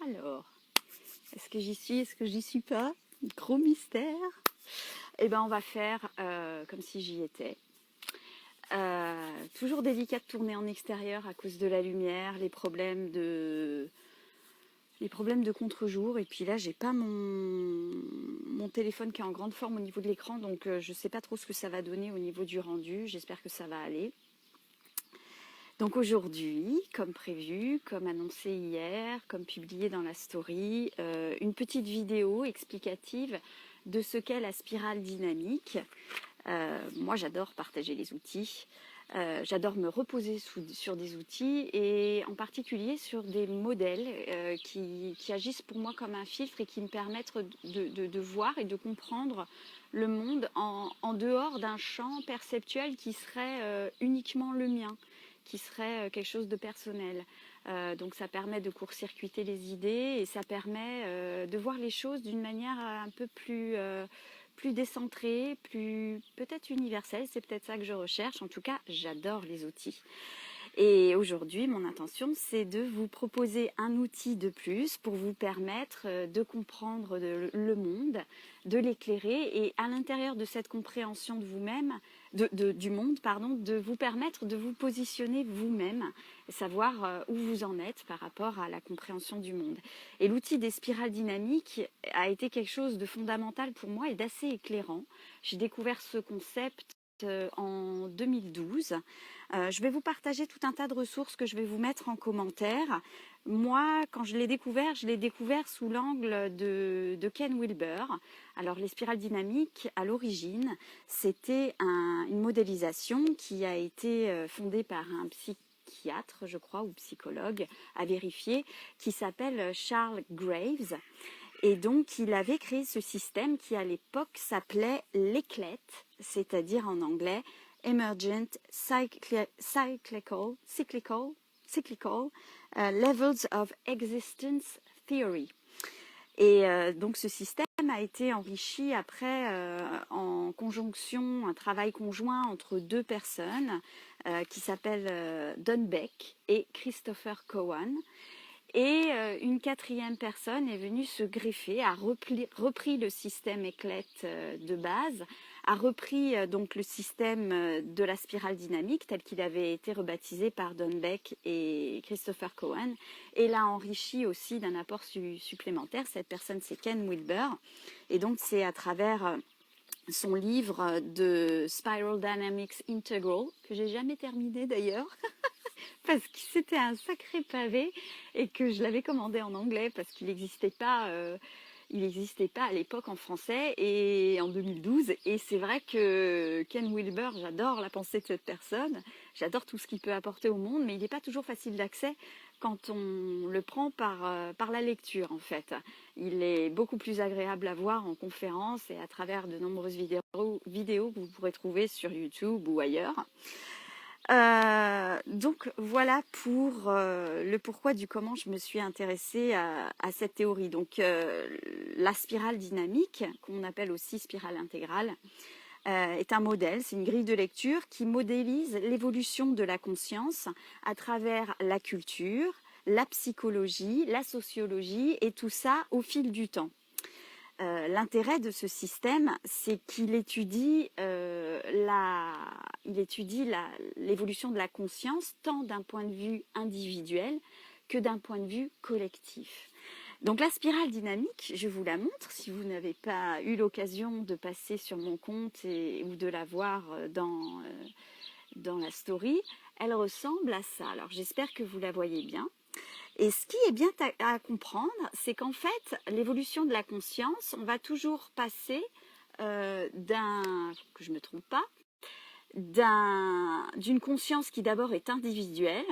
Alors, est-ce que j'y suis, est-ce que j'y suis pas? Gros mystère. Eh ben, on va faire comme si j'y étais. Toujours délicat de tourner en extérieur à cause de la lumière, les problèmes de contre-jour. Et puis là, j'ai pas mon téléphone qui est en grande forme au niveau de l'écran, donc je sais pas trop ce que ça va donner au niveau du rendu. J'espère que ça va aller. Donc aujourd'hui, comme prévu, comme annoncé hier, comme publié dans la story, une petite vidéo explicative de ce qu'est la spirale dynamique. Moi, j'adore partager les outils. J'adore me reposer sur des outils et en particulier sur des modèles qui agissent pour moi comme un filtre et qui me permettent de voir et de comprendre le monde en dehors d'un champ perceptuel qui serait uniquement le mien, qui serait quelque chose de personnel. Donc ça permet de court-circuiter les idées et ça permet de voir les choses d'une manière un peu plus décentrée, plus peut-être universelle. C'est peut-être ça que je recherche. En tout cas, j'adore les outils. Et aujourd'hui, mon intention, c'est de vous proposer un outil de plus pour vous permettre de comprendre le monde, de l'éclairer et à l'intérieur de cette compréhension de vous-même, du monde, pardon, de vous permettre de vous positionner vous-même, savoir où vous en êtes par rapport à la compréhension du monde. Et l'outil des spirales dynamiques a été quelque chose de fondamental pour moi et d'assez éclairant. J'ai découvert ce concept en 2012. Je vais vous partager tout un tas de ressources que je vais vous mettre en commentaire. Moi, quand je l'ai découvert sous l'angle de Ken Wilber. Alors, les spirales dynamiques, à l'origine, c'était une modélisation qui a été fondée par un psychiatre, je crois, ou psychologue, à vérifier, qui s'appelle Charles Graves. Et donc, il avait créé ce système qui, à l'époque, s'appelait l'ECLET, c'est-à-dire en anglais Emergent Cyclical Levels of Existence Theory. Et donc, ce système a été enrichi après en conjonction, un travail conjoint entre deux personnes qui s'appellent Don Beck et Christopher Cowan. Et une quatrième personne est venue se greffer, a repris le système ECLET de base, a repris donc le système de la spirale dynamique tel qu'il avait été rebaptisé par Don Beck et Christopher Cowan et l'a enrichi aussi d'un apport supplémentaire. Cette personne, c'est Ken Wilber. Et donc, c'est à travers son livre de Spiral Dynamics Integral, que j'ai jamais terminé d'ailleurs, parce que c'était un sacré pavé et que je l'avais commandé en anglais parce qu'il n'existait pas à l'époque en français et en 2012. Et c'est vrai que Ken Wilber, j'adore la pensée de cette personne, j'adore tout ce qu'il peut apporter au monde, mais il n'est pas toujours facile d'accès quand on le prend par la lecture en fait. Il est beaucoup plus agréable à voir en conférence et à travers de nombreuses vidéos que vous pourrez trouver sur YouTube ou ailleurs. Donc voilà pour le pourquoi du comment je me suis intéressée à cette théorie. Donc la spirale dynamique, qu'on appelle aussi spirale intégrale, est un modèle, c'est une grille de lecture qui modélise l'évolution de la conscience à travers la culture, la psychologie, la sociologie et tout ça au fil du temps. L'intérêt de ce système, c'est qu'il étudie l'évolution de la conscience tant d'un point de vue individuel que d'un point de vue collectif. Donc la spirale dynamique, je vous la montre si vous n'avez pas eu l'occasion de passer sur mon compte ou de la voir dans la story. Elle ressemble à ça. Alors j'espère que vous la voyez bien. Et ce qui est bien à comprendre, c'est qu'en fait, l'évolution de la conscience, on va toujours passer que je ne me trompe pas, d'une conscience qui d'abord est individuelle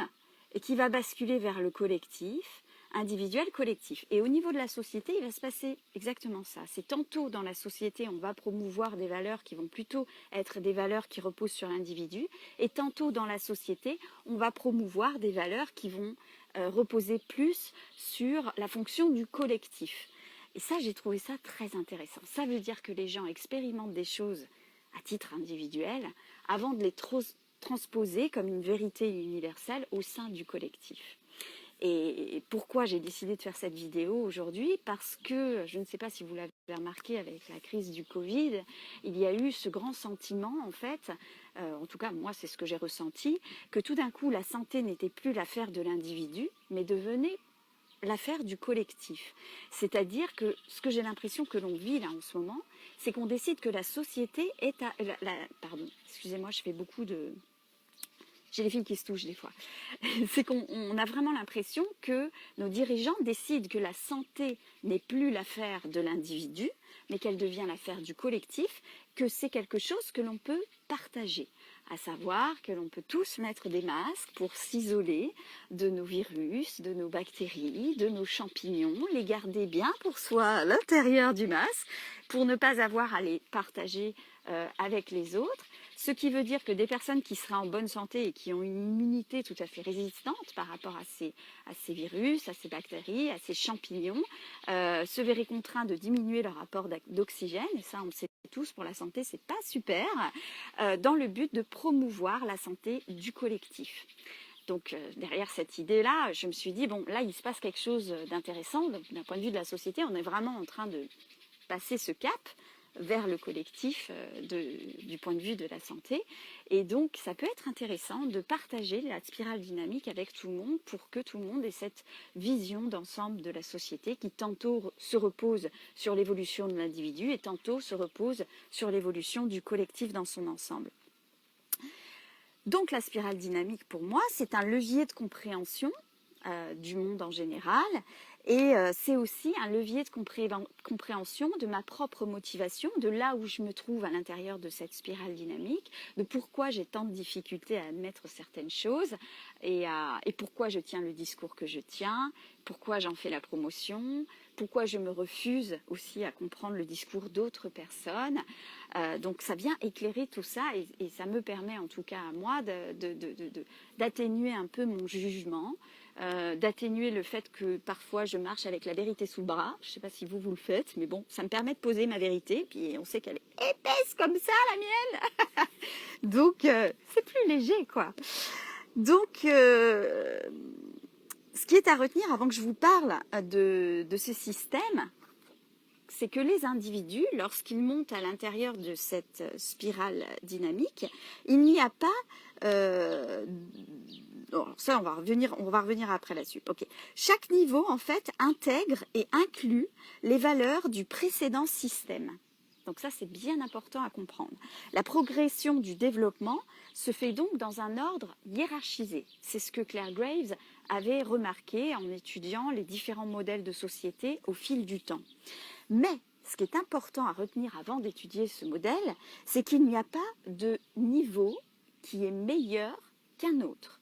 et qui va basculer vers le collectif, individuel, collectif. Et au niveau de la société, il va se passer exactement ça. C'est tantôt dans la société, on va promouvoir des valeurs qui vont plutôt être des valeurs qui reposent sur l'individu, et tantôt dans la société, on va promouvoir des valeurs qui vont reposer plus sur la fonction du collectif. Et ça, j'ai trouvé ça très intéressant. Ça veut dire que les gens expérimentent des choses à titre individuel avant de les transposer comme une vérité universelle au sein du collectif. Et pourquoi j'ai décidé de faire cette vidéo aujourd'hui? Parce que, je ne sais pas si vous l'avez remarqué avec la crise du Covid, il y a eu ce grand sentiment, en fait, en tout cas moi c'est ce que j'ai ressenti, que tout d'un coup la santé n'était plus l'affaire de l'individu, mais devenait l'affaire du collectif. C'est-à-dire que ce que j'ai l'impression que l'on vit là en ce moment, c'est qu'on décide que la société est à... pardon, excusez-moi, je fais beaucoup de... J'ai les fils qui se touchent des fois. C'est qu'on a vraiment l'impression que nos dirigeants décident que la santé n'est plus l'affaire de l'individu, mais qu'elle devient l'affaire du collectif, que c'est quelque chose que l'on peut partager. À savoir que l'on peut tous mettre des masques pour s'isoler de nos virus, de nos bactéries, de nos champignons, les garder bien pour soi à l'intérieur du masque, pour ne pas avoir à les partager avec les autres. Ce qui veut dire que des personnes qui seraient en bonne santé et qui ont une immunité tout à fait résistante par rapport à ces virus, à ces bactéries, à ces champignons, se verraient contraints de diminuer leur apport d'oxygène, et ça on le sait tous, pour la santé c'est pas super, dans le but de promouvoir la santé du collectif. Donc derrière cette idée-là, je me suis dit, bon là il se passe quelque chose d'intéressant, d'un point de vue de la société, on est vraiment en train de passer ce cap vers le collectif du point de vue de la santé. Et donc, ça peut être intéressant de partager la spirale dynamique avec tout le monde pour que tout le monde ait cette vision d'ensemble de la société qui tantôt se repose sur l'évolution de l'individu et tantôt se repose sur l'évolution du collectif dans son ensemble. Donc, la spirale dynamique, pour moi, c'est un levier de compréhension du monde en général. Et c'est aussi un levier de compréhension de ma propre motivation, de là où je me trouve à l'intérieur de cette spirale dynamique, de pourquoi j'ai tant de difficultés à admettre certaines choses et pourquoi je tiens le discours que je tiens, pourquoi j'en fais la promotion, pourquoi je me refuse aussi à comprendre le discours d'autres personnes. Donc ça vient éclairer tout ça et ça me permet en tout cas à moi d'atténuer un peu mon jugement, d'atténuer le fait que parfois je marche avec la vérité sous le bras. Je ne sais pas si vous le faites, mais bon, ça me permet de poser ma vérité. Puis on sait qu'elle est épaisse comme ça, la mienne. Donc, c'est plus léger, quoi. Donc, ce qui est à retenir avant que je vous parle de ce système, c'est que les individus, lorsqu'ils montent à l'intérieur de cette spirale dynamique, il n'y a pas... ça, on va revenir après là-dessus. Okay. Chaque niveau, en fait, intègre et inclut les valeurs du précédent système. Donc ça, c'est bien important à comprendre. La progression du développement se fait donc dans un ordre hiérarchisé. C'est ce que Claire Graves avait remarqué en étudiant les différents modèles de société au fil du temps. Mais ce qui est important à retenir avant d'étudier ce modèle, c'est qu'il n'y a pas de niveau qui est meilleur qu'un autre.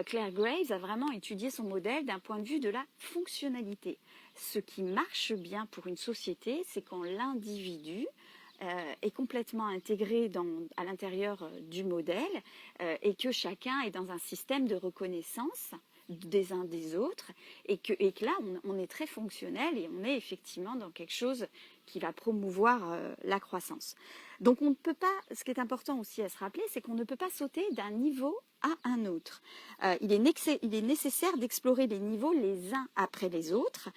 Claire Graves a vraiment étudié son modèle d'un point de vue de la fonctionnalité. Ce qui marche bien pour une société, c'est quand l'individu est complètement intégré à l'intérieur du modèle et que chacun est dans un système de reconnaissance des uns des autres et que là, on est très fonctionnel et on est effectivement dans quelque chose qui va promouvoir la croissance. Donc on ne peut pas, ce qui est important aussi à se rappeler, c'est qu'on ne peut pas sauter d'un niveau à un autre. Il est nécessaire d'explorer les niveaux les uns après les autres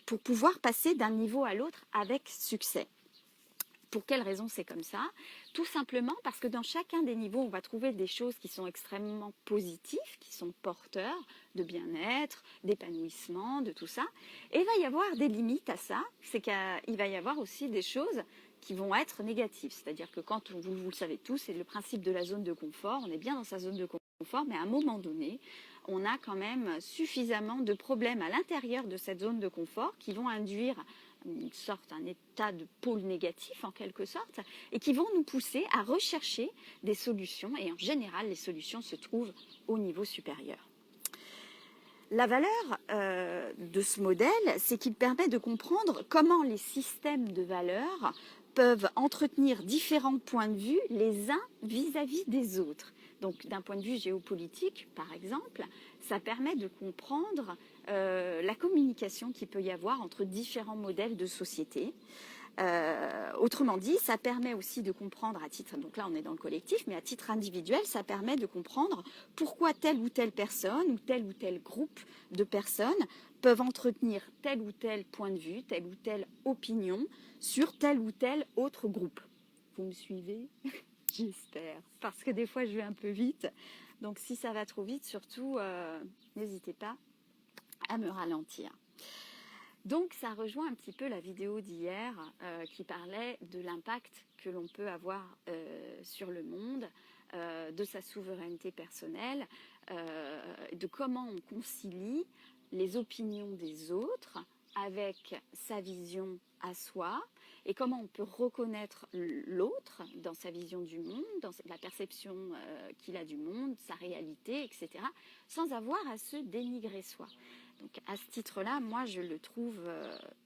pour pouvoir passer d'un niveau à l'autre avec succès. Pour quelle raison c'est comme ça? Tout simplement parce que dans chacun des niveaux, on va trouver des choses qui sont extrêmement positives, qui sont porteurs de bien-être, d'épanouissement, de tout ça. Et il va y avoir des limites à ça, c'est qu'il va y avoir aussi des choses qui vont être négatives. C'est-à-dire que quand, vous le savez tous, c'est le principe de la zone de confort, on est bien dans sa zone de confort, mais à un moment donné, on a quand même suffisamment de problèmes à l'intérieur de cette zone de confort qui vont induire un état de pôle négatif en quelque sorte, et qui vont nous pousser à rechercher des solutions, et en général les solutions se trouvent au niveau supérieur. La valeur de ce modèle, c'est qu'il permet de comprendre comment les systèmes de valeurs peuvent entretenir différents points de vue les uns vis-à-vis des autres. Donc d'un point de vue géopolitique, par exemple, ça permet de comprendre la communication qu'il peut y avoir entre différents modèles de société. Autrement dit, ça permet aussi de comprendre à titre, donc là on est dans le collectif, mais à titre individuel, ça permet de comprendre pourquoi telle ou telle personne ou tel groupe de personnes peuvent entretenir tel ou tel point de vue, telle ou telle opinion sur tel ou tel autre groupe. Vous me suivez? J'espère, parce que des fois je vais un peu vite. Donc si ça va trop vite, surtout, n'hésitez pas à me ralentir. Donc ça rejoint un petit peu la vidéo d'hier qui parlait de l'impact que l'on peut avoir sur le monde, de sa souveraineté personnelle, de comment on concilie les opinions des autres avec sa vision à soi et comment on peut reconnaître l'autre dans sa vision du monde, dans la perception qu'il a du monde, sa réalité, etc., sans avoir à se dénigrer soi. Donc à ce titre-là, moi je le trouve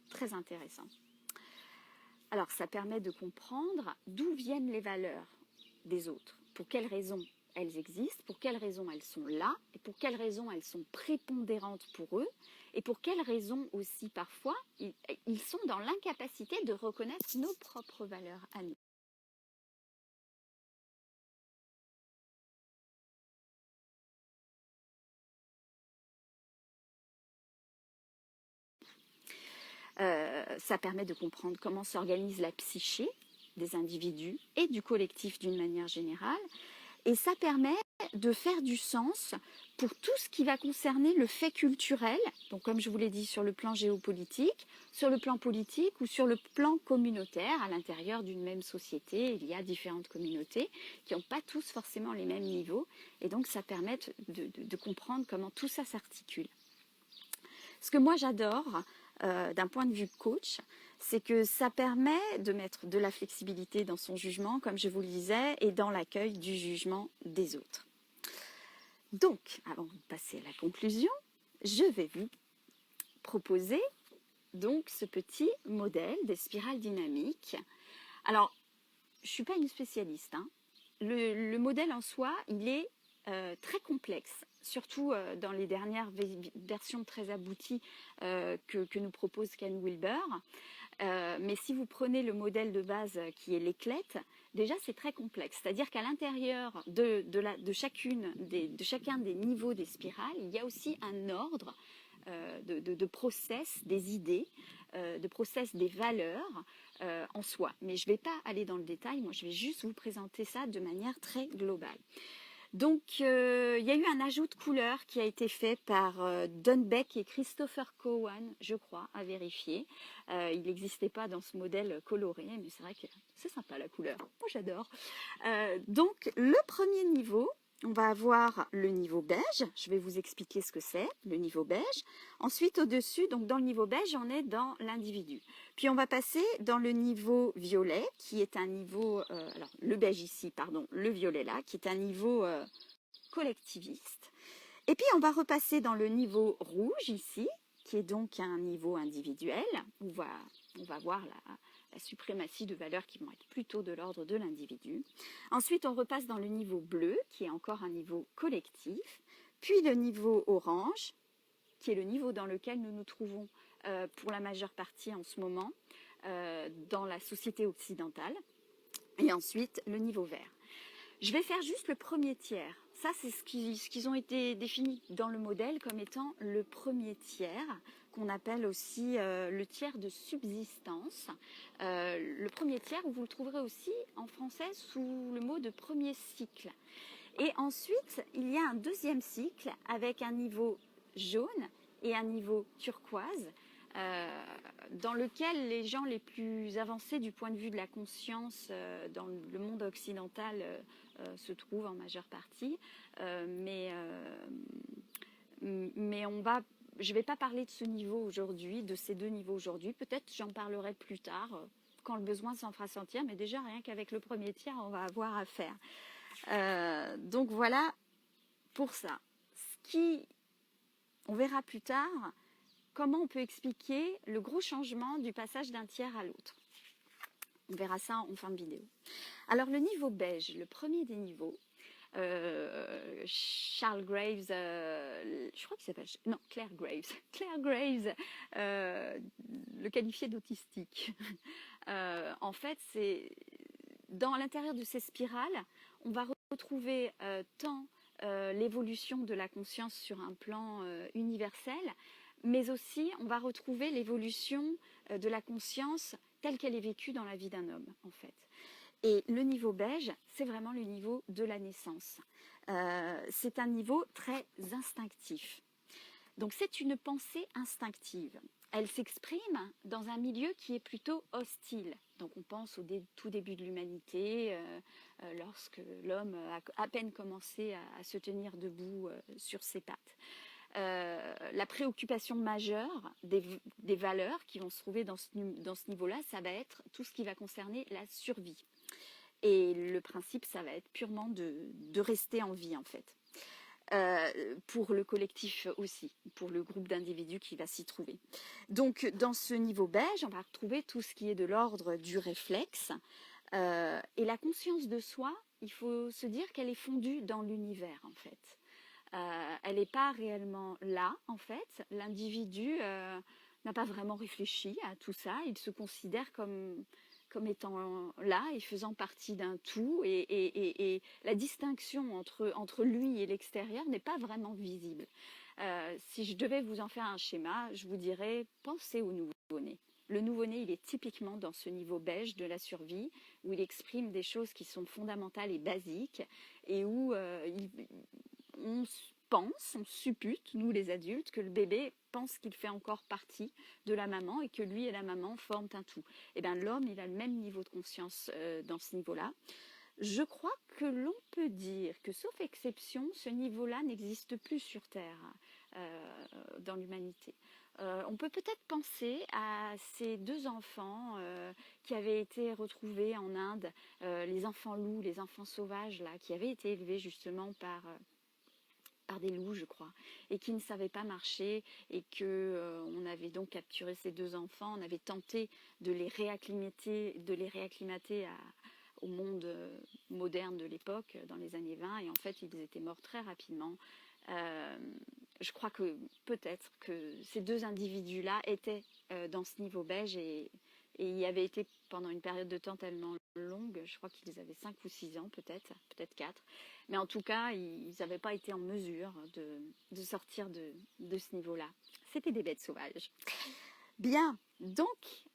très intéressant. Alors ça permet de comprendre d'où viennent les valeurs des autres, pour quelles raisons elles existent, pour quelles raisons elles sont là, et pour quelles raisons elles sont prépondérantes pour eux, et pour quelles raisons aussi parfois ils sont dans l'incapacité de reconnaître nos propres valeurs à nous. Ça permet de comprendre comment s'organise la psyché des individus et du collectif d'une manière générale. Et ça permet de faire du sens pour tout ce qui va concerner le fait culturel, donc comme je vous l'ai dit sur le plan géopolitique, sur le plan politique ou sur le plan communautaire. À l'intérieur d'une même société, il y a différentes communautés qui n'ont pas tous forcément les mêmes niveaux. Et donc ça permet de comprendre comment tout ça s'articule. Ce que moi j'adore, d'un point de vue coach, c'est que ça permet de mettre de la flexibilité dans son jugement, comme je vous le disais, et dans l'accueil du jugement des autres. Donc, avant de passer à la conclusion, je vais vous proposer donc ce petit modèle des spirales dynamiques. Alors, je ne suis pas une spécialiste, hein. Le modèle en soi, il est très complexe, surtout dans les dernières versions très abouties que nous propose Ken Wilber. Mais si vous prenez le modèle de base qui est l'éclette, déjà c'est très complexe. C'est-à-dire qu'à l'intérieur de chacun des niveaux des spirales, il y a aussi un ordre de process des idées, de process des valeurs en soi. Mais je ne vais pas aller dans le détail, moi je vais juste vous présenter ça de manière très globale. Donc, il y a eu un ajout de couleur qui a été fait par Don Beck et Christopher Cowan, je crois, à vérifier. Il n'existait pas dans ce modèle coloré, mais c'est vrai que c'est sympa la couleur. Moi, j'adore. Donc, le premier niveau, on va avoir le niveau beige. Je vais vous expliquer ce que c'est, le niveau beige. Ensuite, au-dessus, donc dans le niveau beige, on est dans l'individu. Puis, on va passer dans le niveau violet, qui est un niveau... alors, le beige ici, pardon, le violet là, qui est un niveau collectiviste. Et puis, on va repasser dans le niveau rouge ici, qui est donc un niveau individuel. On va voir la suprématie de valeurs qui vont être plutôt de l'ordre de l'individu. Ensuite, on repasse dans le niveau bleu, qui est encore un niveau collectif. Puis le niveau orange, qui est le niveau dans lequel nous nous trouvons pour la majeure partie en ce moment dans la société occidentale. Et ensuite, le niveau vert. Je vais faire juste le premier tiers. Ça, c'est ce qu'ils ont été définis dans le modèle comme étant le premier tiers, qu'on appelle aussi le tiers de subsistance. Le premier tiers, vous le trouverez aussi en français sous le mot de premier cycle. Et ensuite, il y a un deuxième cycle avec un niveau jaune et un niveau turquoise, dans lequel les gens les plus avancés du point de vue de la conscience dans le monde occidental se trouvent en majeure partie. Mais je ne vais pas parler de ce niveau aujourd'hui, de ces deux niveaux aujourd'hui. Peut-être j'en parlerai plus tard, quand le besoin s'en fera sentir. Mais déjà, rien qu'avec le premier tiers, on va avoir à faire. Donc voilà pour ça. On verra plus tard comment on peut expliquer le gros changement du passage d'un tiers à l'autre. On verra ça en fin de vidéo. Alors le niveau beige, le premier des niveaux, Charles Graves, je crois qu'il s'appelle, non, Claire Graves, Claire Graves, le qualifiait d'autistique. En fait, c'est dans l'intérieur de ces spirales, on va retrouver tant l'évolution de la conscience sur un plan universel, mais aussi on va retrouver l'évolution de la conscience telle qu'elle est vécue dans la vie d'un homme, en fait. Et le niveau beige, c'est vraiment le niveau de la naissance. C'est un niveau très instinctif. Donc c'est une pensée instinctive. Elle s'exprime dans un milieu qui est plutôt hostile. Donc on pense au tout début de l'humanité, lorsque l'homme a à peine commencé à se tenir debout sur ses pattes. La préoccupation majeure des valeurs qui vont se trouver dans ce niveau-là, ça va être tout ce qui va concerner la survie. Et le principe, ça va être purement de rester en vie, en fait. Pour le collectif aussi, pour le groupe d'individus qui va s'y trouver. Donc, dans ce niveau beige, on va retrouver tout ce qui est de l'ordre du réflexe. Et la conscience de soi, il faut se dire qu'elle est fondue dans l'univers, en fait. Elle n'est pas réellement là, en fait. L'individu n'a pas vraiment réfléchi à tout ça. Il se considère comme étant là et faisant partie d'un tout. Et la distinction entre lui et l'extérieur n'est pas vraiment visible. Si je devais vous en faire un schéma, je vous dirais, pensez au nouveau-né. Le nouveau-né, il est typiquement dans ce niveau beige de la survie, où il exprime des choses qui sont fondamentales et basiques, et où on pense, on suppute, nous les adultes, que le bébé pense qu'il fait encore partie de la maman et que lui et la maman forment un tout. Et bien l'homme, il a le même niveau de conscience dans ce niveau-là. Je crois que l'on peut dire que, sauf exception, ce niveau-là n'existe plus sur Terre dans l'humanité. On peut peut-être penser à ces deux enfants qui avaient été retrouvés en Inde, les enfants loups, les enfants sauvages, là, qui avaient été élevés justement par des loups, je crois, et qui ne savaient pas marcher, et que on avait donc capturé ces deux enfants, on avait tenté de les réacclimater au monde moderne de l'époque, dans les années 20, et en fait, ils étaient morts très rapidement. Je crois que peut-être que ces deux individus-là étaient dans ce niveau beige et y avaient été pendant une période de temps tellement longue, je crois qu'ils avaient 5 ou 6 ans peut-être 4. Mais en tout cas, ils n'avaient pas été en mesure de sortir de ce niveau-là. C'était des bêtes sauvages. Bien, donc,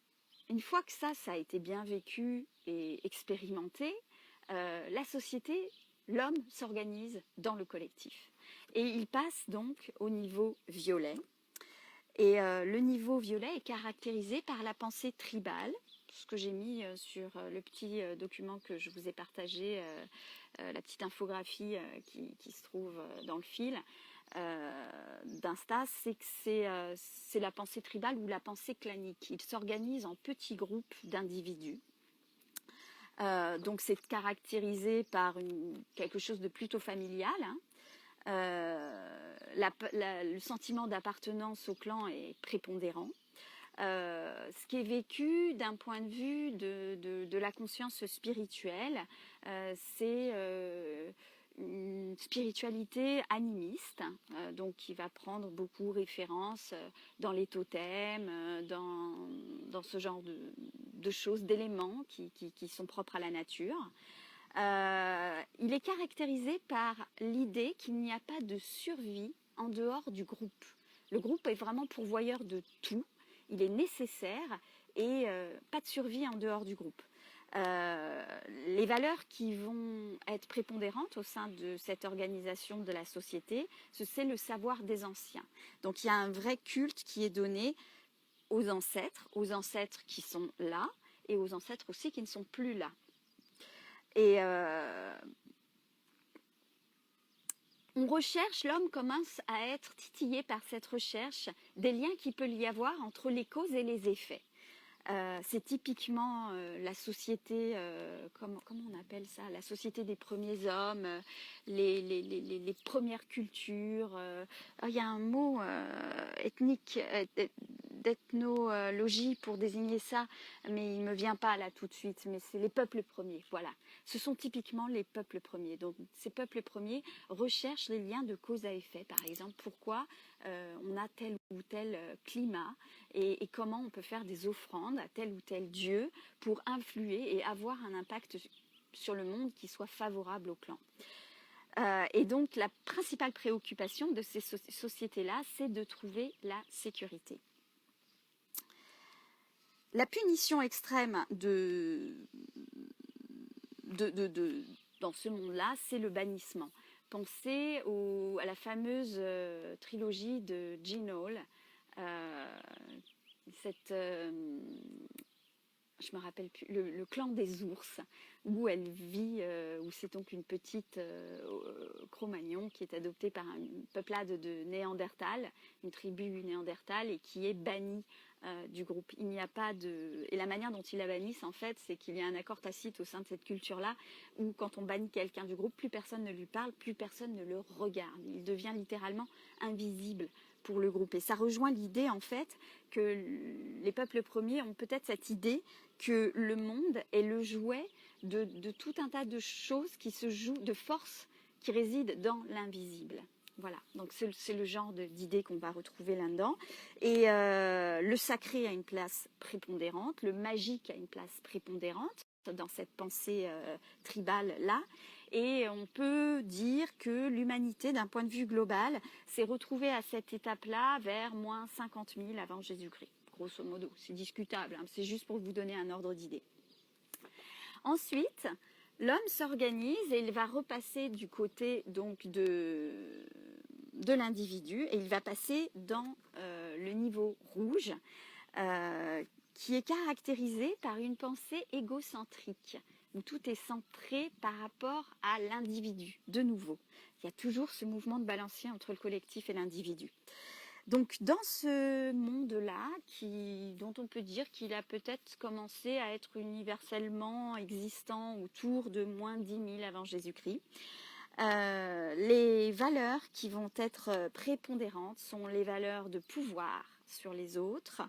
une fois que ça a été bien vécu et expérimenté, la société, l'homme s'organise dans le collectif. Et il passe donc au niveau violet. Et le niveau violet est caractérisé par la pensée tribale, ce que j'ai mis sur le petit document que je vous ai partagé, la petite infographie qui se trouve dans le fil d'Insta, c'est que c'est la pensée tribale ou la pensée clanique. Il s'organise en petits groupes d'individus. Donc c'est caractérisé par quelque chose de plutôt familial, hein. Le sentiment d'appartenance au clan est prépondérant. Ce qui est vécu d'un point de vue de la conscience spirituelle, c'est une spiritualité animiste, donc qui va prendre beaucoup référence dans les totems, dans ce genre de choses, d'éléments qui sont propres à la nature. Il est caractérisé par l'idée qu'il n'y a pas de survie en dehors du groupe. Le groupe est vraiment pourvoyeur de tout, il est nécessaire et pas de survie en dehors du groupe. Les valeurs qui vont être prépondérantes au sein de cette organisation de la société, c'est le savoir des anciens. Donc il y a un vrai culte qui est donné aux ancêtres qui sont là et aux ancêtres aussi qui ne sont plus là. Et on recherche, l'homme commence à être titillé par cette recherche des liens qu'il peut y avoir entre les causes et les effets. C'est typiquement la société, comment on appelle ça, la société des premiers hommes, les premières cultures. Il y a un mot ethnique, d'ethnologie pour désigner ça, mais il me vient pas là tout de suite. Mais c'est les peuples premiers, voilà. Ce sont typiquement les peuples premiers. Donc ces peuples premiers recherchent les liens de cause à effet. Par exemple, pourquoi on a tel ou tel climat et comment on peut faire des offrandes à tel ou tel dieu pour influer et avoir un impact sur le monde qui soit favorable au clan. Et donc la principale préoccupation de ces sociétés-là, c'est de trouver la sécurité. La punition extrême dans ce monde-là, c'est le bannissement. Pensez à la fameuse trilogie de Jean Hall, je me rappelle plus, le clan des ours, où elle vit, où c'est donc une petite Cro-Magnon qui est adoptée par une peuplade de Néandertal, une tribu Néandertal, et qui est bannie du groupe. Il n'y a pas de... Et la manière dont ils la bannissent, en fait, c'est qu'il y a un accord tacite au sein de cette culture-là, où quand on bannit quelqu'un du groupe, plus personne ne lui parle, plus personne ne le regarde. Il devient littéralement invisible pour le groupe. Et ça rejoint l'idée, en fait, que les peuples premiers ont peut-être cette idée que le monde est le jouet de tout un tas de choses qui se jouent, de forces qui résident dans l'invisible. Voilà, donc c'est le genre d'idée qu'on va retrouver là-dedans. Et le sacré a une place prépondérante, le magique a une place prépondérante dans cette pensée tribale-là. Et on peut dire que l'humanité, d'un point de vue global, s'est retrouvée à cette étape-là vers moins 50 000 avant Jésus-Christ. Grosso modo, c'est discutable, hein, c'est juste pour vous donner un ordre d'idée. Ensuite, l'homme s'organise et il va repasser du côté donc de l'individu et il va passer dans le niveau rouge qui est caractérisé par une pensée égocentrique où tout est centré par rapport à l'individu. De nouveau, il y a toujours ce mouvement de balancier entre le collectif et l'individu. Donc dans ce monde-là, dont on peut dire qu'il a peut-être commencé à être universellement existant autour de moins 10 000 avant Jésus-Christ, les valeurs qui vont être prépondérantes sont les valeurs de pouvoir sur les autres,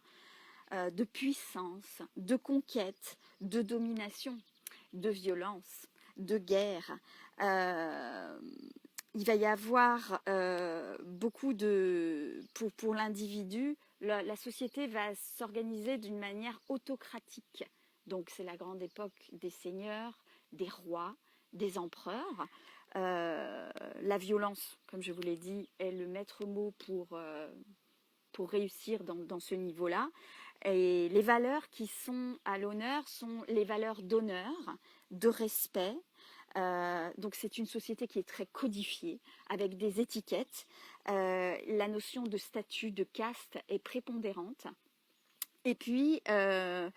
de puissance, de conquête, de domination, de violence, de guerre. Il va y avoir beaucoup de... Pour l'individu, la société va s'organiser d'une manière autocratique. Donc c'est la grande époque des seigneurs, des rois, des empereurs. La violence, comme je vous l'ai dit, est le maître mot pour réussir dans ce niveau-là. Et les valeurs qui sont à l'honneur sont les valeurs d'honneur, de respect. Donc c'est une société qui est très codifiée, avec des étiquettes. La notion de statut, de caste est prépondérante. Et puis, à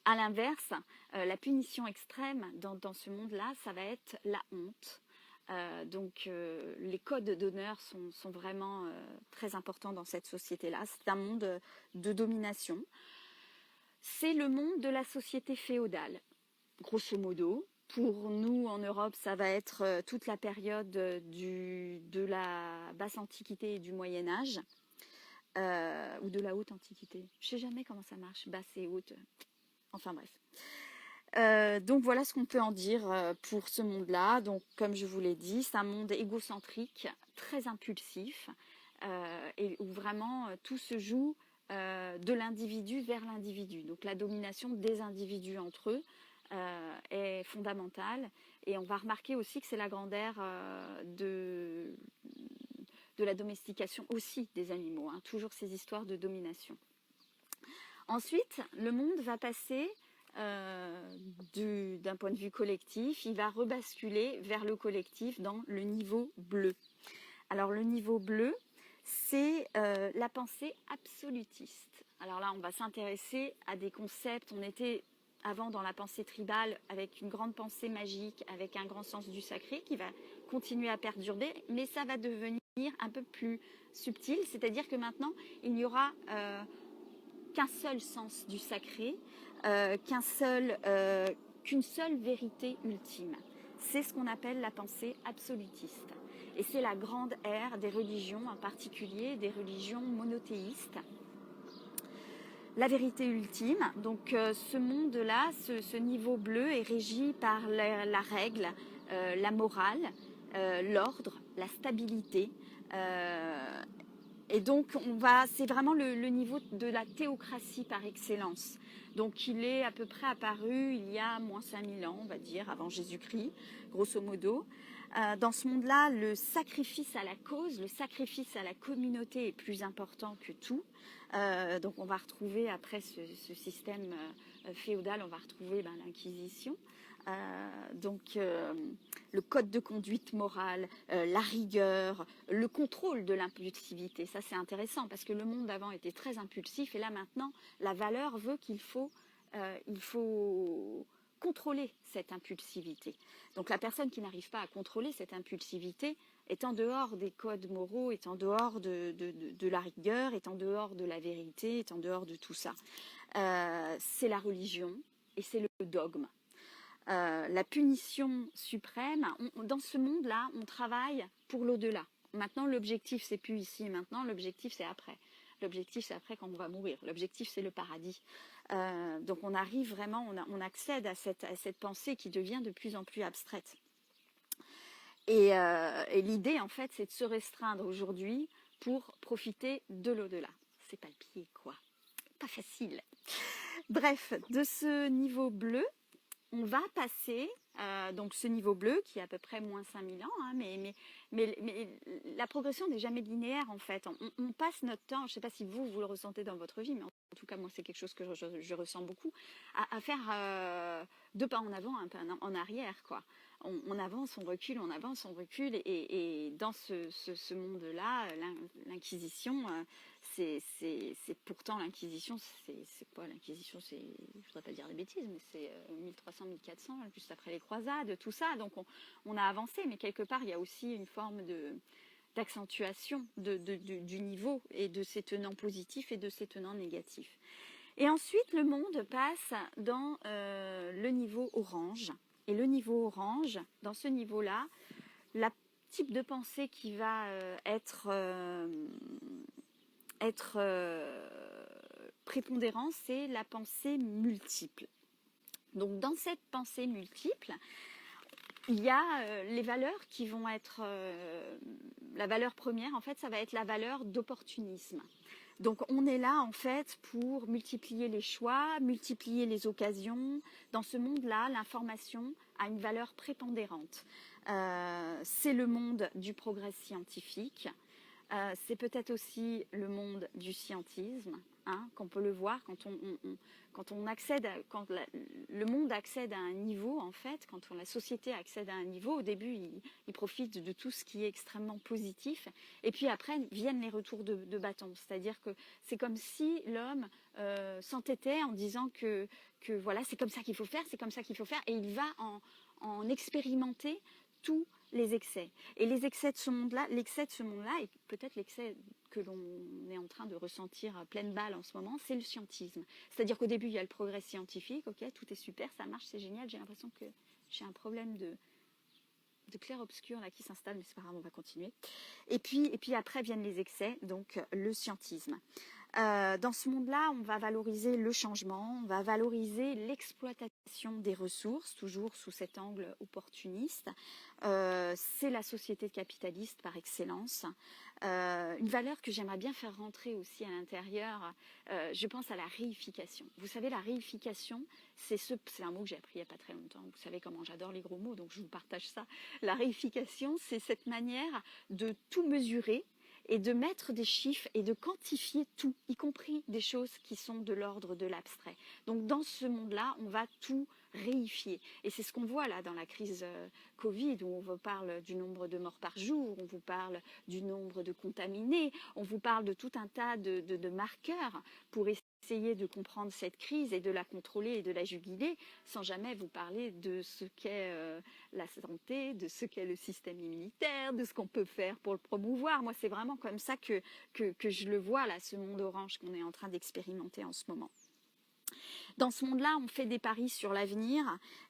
l'inverse, la punition extrême dans ce monde-là, ça va être la honte. Donc les codes d'honneur sont vraiment très importants dans cette société-là. C'est un monde de domination. C'est le monde de la société féodale, grosso modo. Pour nous, en Europe, ça va être toute la période de la basse antiquité et du Moyen Âge, ou de la haute antiquité. Je ne sais jamais comment ça marche, basse et haute. Enfin bref. Donc voilà ce qu'on peut en dire pour ce monde-là. Donc comme je vous l'ai dit, c'est un monde égocentrique, très impulsif, et où vraiment tout se joue de l'individu vers l'individu. Donc la domination des individus entre eux est fondamentale. Et on va remarquer aussi que c'est la grande ère de la domestication aussi des animaux. Hein, toujours ces histoires de domination. Ensuite, le monde va passer d'un point de vue collectif, il va rebasculer vers le collectif dans le niveau bleu. Alors le niveau bleu, c'est la pensée absolutiste. Alors là, on va s'intéresser à des concepts. On était avant dans la pensée tribale avec une grande pensée magique, avec un grand sens du sacré qui va continuer à perdurer, mais ça va devenir un peu plus subtil, c'est-à-dire que maintenant, il n'y aura qu'un seul sens du sacré, qu'une seule vérité ultime. C'est ce qu'on appelle la pensée absolutiste. Et c'est la grande ère des religions, en particulier des religions monothéistes. la vérité ultime. Donc ce monde-là, ce niveau bleu est régi par la règle, la morale, l'ordre, la stabilité. Euh, et donc, c'est vraiment le niveau de la théocratie par excellence. Donc, il est à peu près apparu il y a moins 5000 ans, on va dire, avant Jésus-Christ, grosso modo. Dans ce monde-là, le sacrifice à la cause, le sacrifice à la communauté est plus important que tout. Donc, on va retrouver, après ce système féodal, on va retrouver l'Inquisition. Le code de conduite morale, la rigueur, le contrôle de l'impulsivité. Ça, c'est intéressant parce que le monde d'avant était très impulsif et là, maintenant, la valeur veut qu'il faut contrôler cette impulsivité. Donc, la personne qui n'arrive pas à contrôler cette impulsivité est en dehors des codes moraux, est en dehors de la rigueur, est en dehors de la vérité, est en dehors de tout ça. C'est la religion et c'est le dogme. La punition suprême, dans ce monde-là, on travaille pour l'au-delà. Maintenant, l'objectif, c'est plus ici et maintenant, l'objectif, c'est après. L'objectif, c'est après quand on va mourir. L'objectif, c'est le paradis. Donc, on arrive vraiment, on accède à cette pensée qui devient de plus en plus abstraite. Et l'idée, en fait, c'est de se restreindre aujourd'hui pour profiter de l'au-delà. C'est pas le pied, quoi. Pas facile. Bref, de ce niveau bleu, on va passer, donc ce niveau bleu qui est à peu près moins 5000 ans, hein, mais la progression n'est jamais linéaire en fait. On passe notre temps, je ne sais pas si vous le ressentez dans votre vie, mais en tout cas moi c'est quelque chose que je ressens beaucoup, à faire 2 pas en avant, un pas en arrière, quoi. On avance, on recule, on avance, on recule, et dans ce monde-là, l'Inquisition, c'est pourtant l'Inquisition, c'est quoi l'Inquisition? Je ne voudrais pas dire des bêtises, mais c'est 1300-1400, juste après les croisades, tout ça. Donc on a avancé, mais quelque part il y a aussi une forme d'accentuation du niveau et de ses tenants positifs et de ses tenants négatifs. Et ensuite, le monde passe dans le niveau orange. Et le niveau orange, dans ce niveau-là, le type de pensée qui va être prépondérant, c'est la pensée multiple. Donc, dans cette pensée multiple, il y a les valeurs qui vont être... la valeur première, en fait, ça va être la valeur d'opportunisme. Donc on est là en fait pour multiplier les choix, multiplier les occasions. Dans ce monde-là, l'information a une valeur prépondérante. C'est le monde du progrès scientifique. C'est peut-être aussi le monde du scientisme, hein, qu'on peut le voir quand on accède, le monde accède à un niveau, en fait, quand la société accède à un niveau, au début, il profite de tout ce qui est extrêmement positif, et puis après viennent les retours de bâton. C'est-à-dire que c'est comme si l'homme s'entêtait en disant que voilà, c'est comme ça qu'il faut faire, c'est comme ça qu'il faut faire, et il va en expérimenter tous les excès. Et les excès de ce monde-là, l'excès de ce monde-là, et peut-être l'excès que l'on est en train de ressentir à pleine balle en ce moment, c'est le scientisme. C'est-à-dire qu'au début, il y a le progrès scientifique, ok, tout est super, ça marche, c'est génial, j'ai l'impression que j'ai un problème de clair-obscur là qui s'installe, mais c'est pas grave, on va continuer. Et puis après viennent les excès, donc le scientisme. Dans ce monde-là, on va valoriser le changement, on va valoriser l'exploitation des ressources, toujours sous cet angle opportuniste. C'est la société capitaliste par excellence. Une valeur que j'aimerais bien faire rentrer aussi à l'intérieur, je pense à la réification. Vous savez, la réification, c'est un mot que j'ai appris il n'y a pas très longtemps. Vous savez comment j'adore les gros mots, donc je vous partage ça. La réification, c'est cette manière de tout mesurer et de mettre des chiffres et de quantifier tout, y compris des choses qui sont de l'ordre de l'abstrait. Donc dans ce monde-là, on va tout réifier. Et c'est ce qu'on voit là dans la crise Covid, où on vous parle du nombre de morts par jour, on vous parle du nombre de contaminés, on vous parle de tout un tas de marqueurs pour essayer de comprendre cette crise et de la contrôler et de la juguler, sans jamais vous parler de ce qu'est la santé, de ce qu'est le système immunitaire, de ce qu'on peut faire pour le promouvoir. Moi, c'est vraiment comme ça que je le vois, là, ce monde orange qu'on est en train d'expérimenter en ce moment. Dans ce monde-là, on fait des paris sur l'avenir.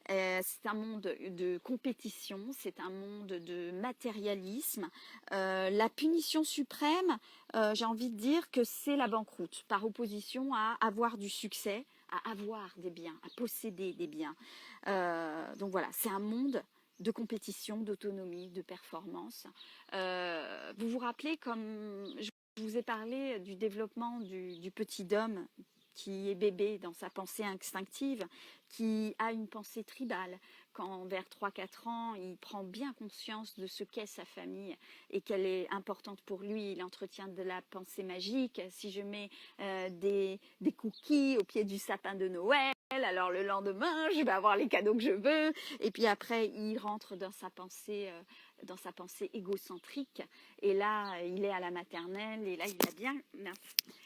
C'est un monde de compétition, c'est un monde de matérialisme. La punition suprême, j'ai envie de dire que c'est la banqueroute, par opposition à avoir du succès, à avoir des biens, à posséder des biens. Donc voilà, c'est un monde de compétition, d'autonomie, de performance. Vous vous rappelez, comme je vous ai parlé du développement du petit homme qui est bébé dans sa pensée instinctive, qui a une pensée tribale. Quand vers 3-4 ans, il prend bien conscience de ce qu'est sa famille et qu'elle est importante pour lui, il entretient de la pensée magique. Si je mets des cookies au pied du sapin de Noël, alors le lendemain, je vais avoir les cadeaux que je veux. Et puis après, il rentre dans sa pensée égocentrique. Et là, il est à la maternelle. Et là,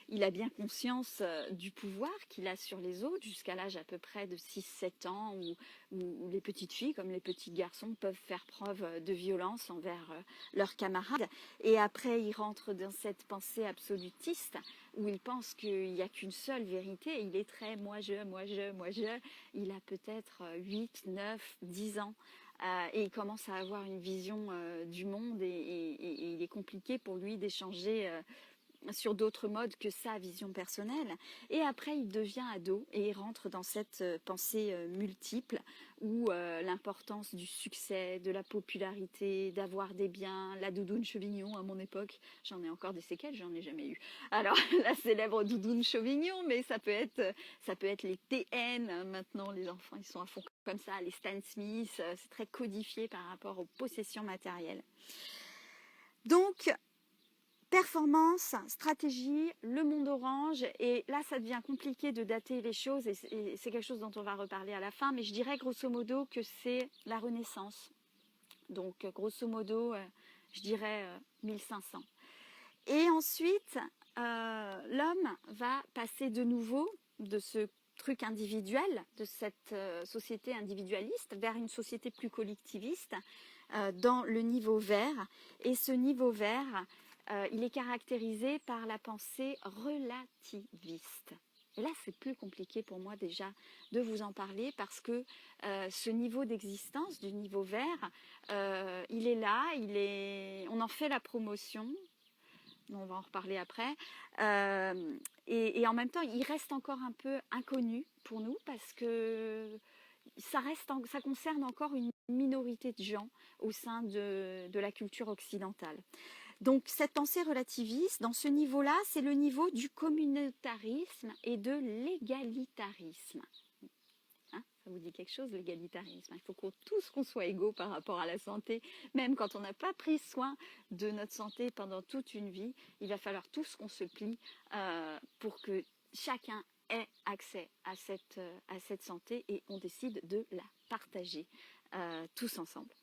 il a bien conscience du pouvoir qu'il a sur les autres jusqu'à l'âge à peu près de 6-7 ans où les petites filles comme les petits garçons peuvent faire preuve de violence envers leurs camarades. Et après, il rentre dans cette pensée absolutiste où il pense qu'il n'y a qu'une seule vérité. Il est très moi je, moi je, moi je. Il a peut-être 8, 9, 10 ans. Et il commence à avoir une vision du monde et il est compliqué pour lui d'échanger sur d'autres modes que sa vision personnelle. Et après, il devient ado et il rentre dans cette pensée multiple où l'importance du succès, de la popularité, d'avoir des biens, la doudoune Chevignon à mon époque, j'en ai encore des séquelles, j'en ai jamais eu. Alors, la célèbre doudoune Chevignon, mais ça peut être les TN. Maintenant, les enfants, ils sont à fond comme ça, les Stan Smith, c'est très codifié par rapport aux possessions matérielles. Donc, performance, stratégie, le monde orange, et là ça devient compliqué de dater les choses et c'est quelque chose dont on va reparler à la fin, mais je dirais grosso modo que c'est la Renaissance. Donc grosso modo, je dirais 1500. Et ensuite, l'homme va passer de nouveau de ce truc individuel, de cette société individualiste, vers une société plus collectiviste dans le niveau vert. Et ce niveau vert, il est caractérisé par la pensée relativiste. Et là, c'est plus compliqué pour moi déjà de vous en parler parce que ce niveau d'existence du niveau vert, il est là, on en fait la promotion. On va en reparler après. Et en même temps, il reste encore un peu inconnu pour nous parce que ça concerne encore une minorité de gens au sein de la culture occidentale. Donc cette pensée relativiste, dans ce niveau-là, c'est le niveau du communautarisme et de l'égalitarisme. Hein, ça vous dit quelque chose, l'égalitarisme? Il faut tous qu'on soit égaux par rapport à la santé, même quand on n'a pas pris soin de notre santé pendant toute une vie. Il va falloir tous qu'on se plie pour que chacun ait accès à cette santé et on décide de la partager tous ensemble.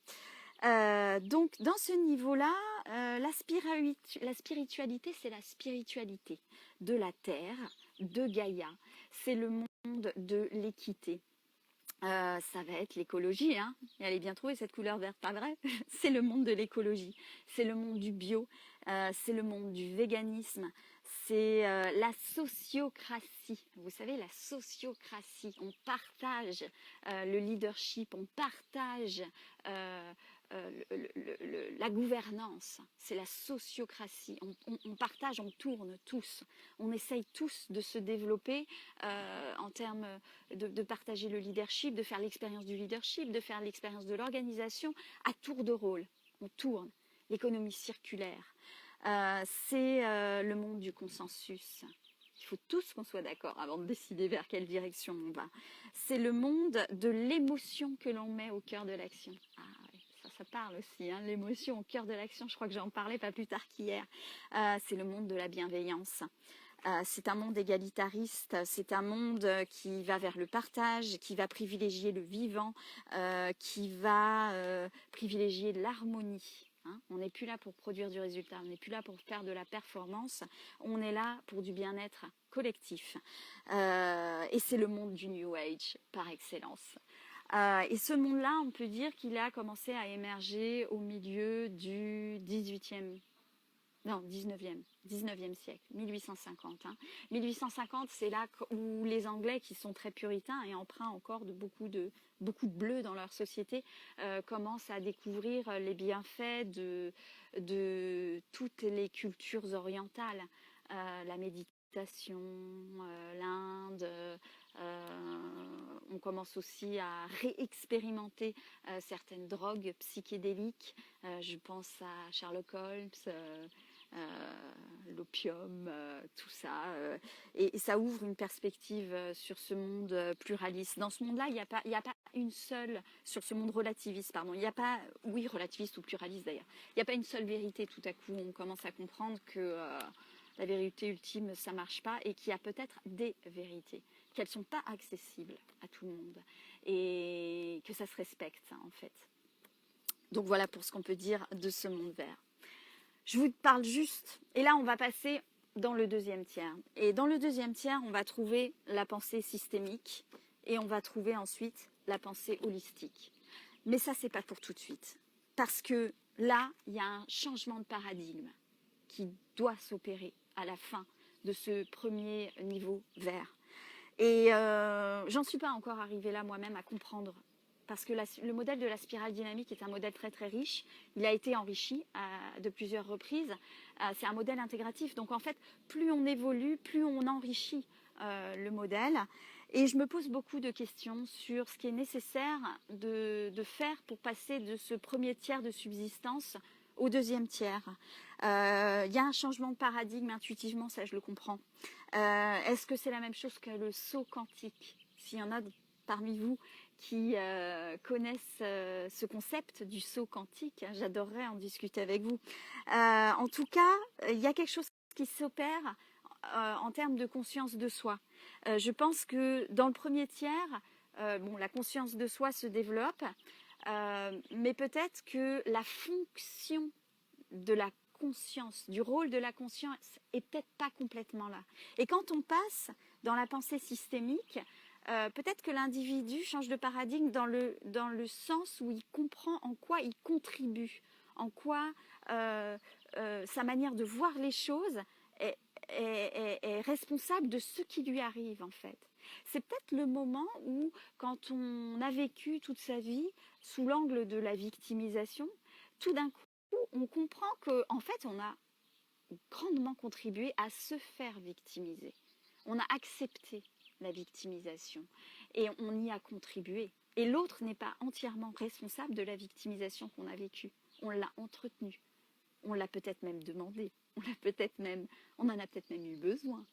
Donc dans ce niveau-là, la spiritualité, c'est la spiritualité de la terre, de Gaïa. C'est le monde de l'équité. Ça va être l'écologie, hein. Et elle est bien trouvée cette couleur verte, pas vrai? C'est le monde de l'écologie, c'est le monde du bio, c'est le monde du véganisme, c'est la sociocratie. Vous savez, la sociocratie, on partage le leadership, on partage la gouvernance, c'est la sociocratie. On partage, on tourne tous, on essaye tous de se développer en termes de partager le leadership, de faire l'expérience du leadership, de faire l'expérience de l'organisation à tour de rôle. On tourne. L'économie circulaire, c'est le monde du consensus. Il faut tous qu'on soit d'accord avant de décider vers quelle direction on va. C'est le monde de l'émotion que l'on met au cœur de l'action. Ah, oui, ça parle aussi, hein, l'émotion au cœur de l'action. Je crois que j'en parlais pas plus tard qu'hier. C'est le monde de la bienveillance. C'est un monde égalitariste, c'est un monde qui va vers le partage, qui va privilégier le vivant, qui va privilégier l'harmonie. Hein. On n'est plus là pour produire du résultat, on n'est plus là pour faire de la performance, on est là pour du bien-être collectif. Et c'est le monde du New Age par excellence. Et ce monde-là, on peut dire qu'il a commencé à émerger au milieu du 18e non, 19e siècle, 1850. 1850, c'est là où les Anglais, qui sont très puritains et empreints encore de beaucoup de bleu dans leur société, commencent à découvrir les bienfaits de toutes les cultures orientales, la méditation, l'Inde. On commence aussi à réexpérimenter certaines drogues psychédéliques. Je pense à Sherlock Holmes, l'opium, tout ça. Et ça ouvre une perspective sur ce monde pluraliste. Dans ce monde-là, il n'y a pas une seule, sur ce monde relativiste, pardon, il n'y a pas, oui, relativiste ou pluraliste d'ailleurs, il n'y a pas une seule vérité. Tout à coup, on commence à comprendre que la vérité ultime, ça ne marche pas, et qu'il y a peut-être des vérités, qu'elles ne sont pas accessibles à tout le monde, et que ça se respecte, en fait. Donc voilà pour ce qu'on peut dire de ce monde vert. Je vous parle juste, et là on va passer dans le deuxième tiers. Et dans le deuxième tiers, on va trouver la pensée systémique, et on va trouver ensuite la pensée holistique. Mais ça, c'est pas pour tout de suite. Parce que là, il y a un changement de paradigme qui doit s'opérer à la fin de ce premier niveau vert. Et j'en suis pas encore arrivée là moi-même à comprendre, parce que le modèle de la spirale dynamique est un modèle très très riche. Il a été enrichi de plusieurs reprises. C'est un modèle intégratif. Donc en fait, plus on évolue, plus on enrichit le modèle. Et je me pose beaucoup de questions sur ce qui est nécessaire de faire pour passer de ce premier tiers de subsistance au deuxième tiers. Il y a un changement de paradigme intuitivement, ça je le comprends. Est-ce que c'est la même chose que le saut quantique? S'il y en a parmi vous qui connaissent ce concept du saut quantique, j'adorerais en discuter avec vous. En tout cas, il y a quelque chose qui s'opère en termes de conscience de soi. Je pense que dans le premier tiers, la conscience de soi se développe, mais peut-être que la fonction de la conscience, du rôle de la conscience est peut-être pas complètement là. Et quand on passe dans la pensée systémique, peut-être que l'individu change de paradigme dans le sens où il comprend en quoi il contribue, en quoi sa manière de voir les choses est responsable de ce qui lui arrive en fait. C'est peut-être le moment où, quand on a vécu toute sa vie sous l'angle de la victimisation, tout d'un coup, on comprend qu'en fait, on a grandement contribué à se faire victimiser. On a accepté la victimisation et on y a contribué. Et l'autre n'est pas entièrement responsable de la victimisation qu'on a vécue. On l'a entretenue. On l'a peut-être même demandé. On en a peut-être même eu besoin.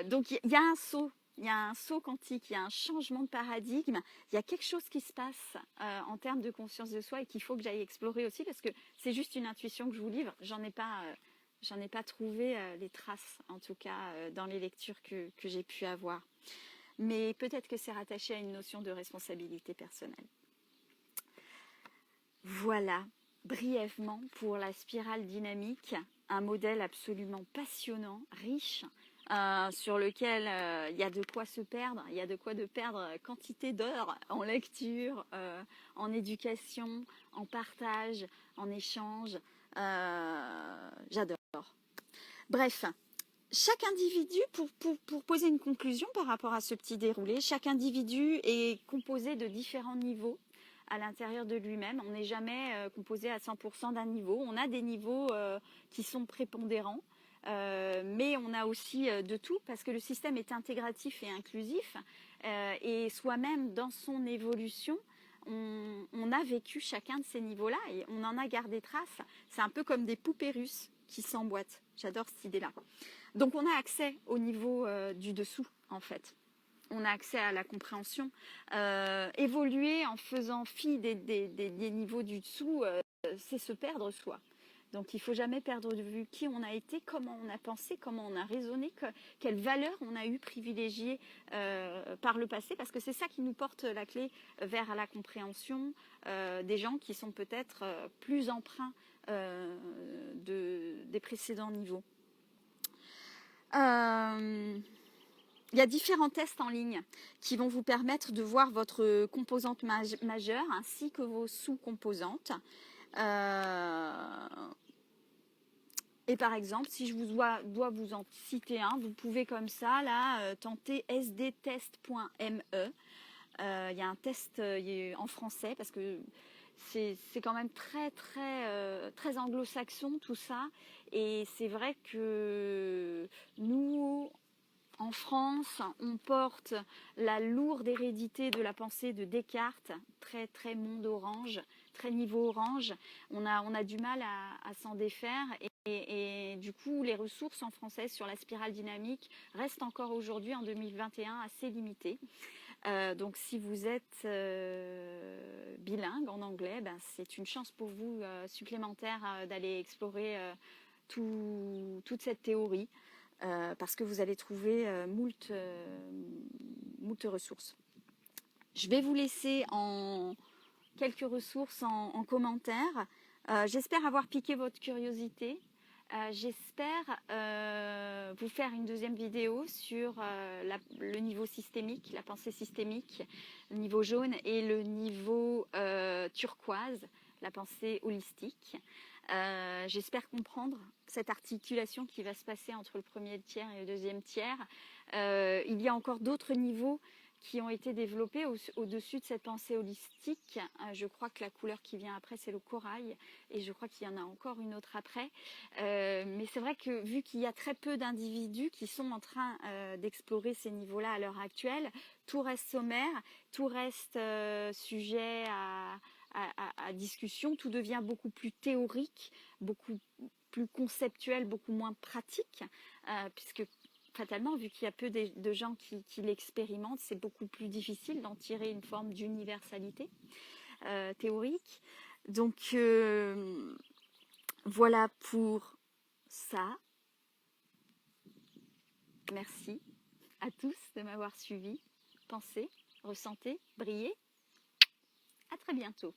Donc il y a un saut. Il y a un saut quantique, il y a un changement de paradigme, il y a quelque chose qui se passe en termes de conscience de soi et qu'il faut que j'aille explorer aussi, parce que c'est juste une intuition que je vous livre. J'en ai pas trouvé les traces, en tout cas dans les lectures que j'ai pu avoir. Mais peut-être que c'est rattaché à une notion de responsabilité personnelle. Voilà, brièvement, pour la spirale dynamique, un modèle absolument passionnant, riche, sur lequel il y a de quoi se perdre, il y a de quoi de perdre quantité d'heures en lecture, en éducation, en partage, en échange. J'adore. Bref, chaque individu, pour poser une conclusion par rapport à ce petit déroulé, chaque individu est composé de différents niveaux à l'intérieur de lui-même. On n'est jamais composé à 100% d'un niveau. On a des niveaux qui sont prépondérants. Mais on a aussi de tout, parce que le système est intégratif et inclusif, et soi-même dans son évolution, on a vécu chacun de ces niveaux-là et on en a gardé trace. C'est un peu comme des poupées russes qui s'emboîtent. J'adore cette idée-là. Donc on a accès au niveau du dessous, en fait. On a accès à la compréhension. Évoluer en faisant fi des niveaux du dessous, c'est se perdre soi. Donc il ne faut jamais perdre de vue qui on a été, comment on a pensé, comment on a raisonné, quelles valeurs on a eu privilégiées par le passé, parce que c'est ça qui nous porte la clé vers la compréhension des gens qui sont peut-être plus empreints des précédents niveaux. Il y a différents tests en ligne qui vont vous permettre de voir votre composante majeure ainsi que vos sous-composantes. Et par exemple, si je dois vous en citer un, vous pouvez comme ça, là, tenter sdtest.me. Il y a un test en français parce que c'est quand même très anglo-saxon tout ça. Et c'est vrai que nous, en France, on porte la lourde hérédité de la pensée de Descartes, très monde orange, très niveau orange. On a du mal à s'en défaire et du coup, les ressources en français sur la spirale dynamique restent encore aujourd'hui, en 2021, assez limitées. Donc si vous êtes bilingue en anglais, ben, c'est une chance pour vous supplémentaire d'aller explorer toute cette théorie. Parce que vous allez trouver moult ressources. Je vais vous laisser quelques ressources en commentaire. J'espère avoir piqué votre curiosité. J'espère vous faire une deuxième vidéo sur le niveau systémique, la pensée systémique, le niveau jaune et le niveau turquoise, la pensée holistique. J'espère comprendre cette articulation qui va se passer entre le premier tiers et le deuxième tiers. Il y a encore d'autres niveaux qui ont été développés au-dessus de cette pensée holistique. Je crois que la couleur qui vient après, c'est le corail, et je crois qu'il y en a encore une autre après. Mais c'est vrai que vu qu'il y a très peu d'individus qui sont en train d'explorer ces niveaux-là à l'heure actuelle, tout reste sommaire, tout reste sujet à discussion, tout devient beaucoup plus théorique, beaucoup plus conceptuel, beaucoup moins pratique, puisque fatalement, vu qu'il y a peu de gens qui l'expérimentent, c'est beaucoup plus difficile d'en tirer une forme d'universalité théorique. Donc voilà pour ça. Merci à tous de m'avoir suivi. Pensez, ressentez, brillez. À très bientôt.